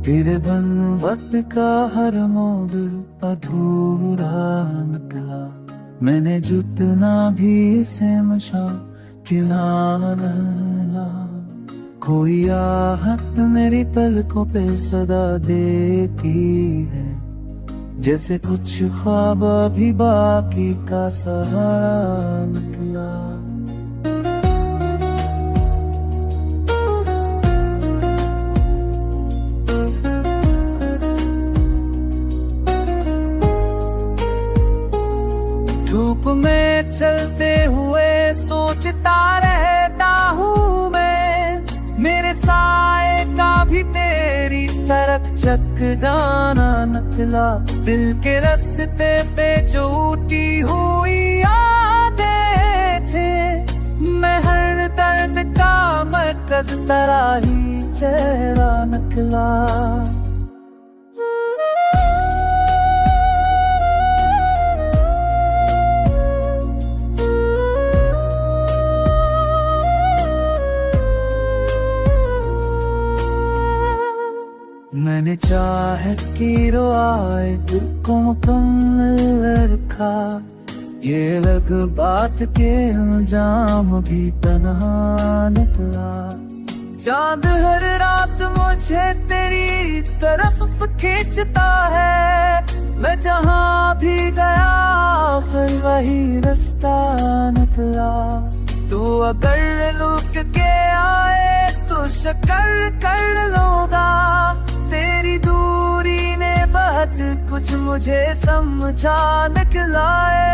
तेरे बन वक्त का हर मोड़ अधूरा निकला। मैंने जितना भी समझा किनारा मिला। कोई आहट मेरी पलकों पे सदा देती है, जैसे कुछ ख्वाब भी बाकी का सहारा निकला। धूप में चलते हुए सोचता रहता हूँ मैं, मेरे साए का भी तेरी तरफ चक जाना निकला। दिल के रास्ते पे जो टूटी हुई यादें थे, मैं हर दर्द का मरकज तेरा ही चेहरा निकला। मैंने चाहत की रुआयत को मुकम्मल रखा, ये लग बात के अंजाम भी तन्हा निकला। चांद हर रात मुझे तेरी तरफ खींचता है, मैं जहाँ भी गया फिर वही रास्ता निकला। तू अगर लुक के आए तो शक्र कर लूंगा, तेरी दूरी ने बहुत कुछ मुझे समझा निकलाए।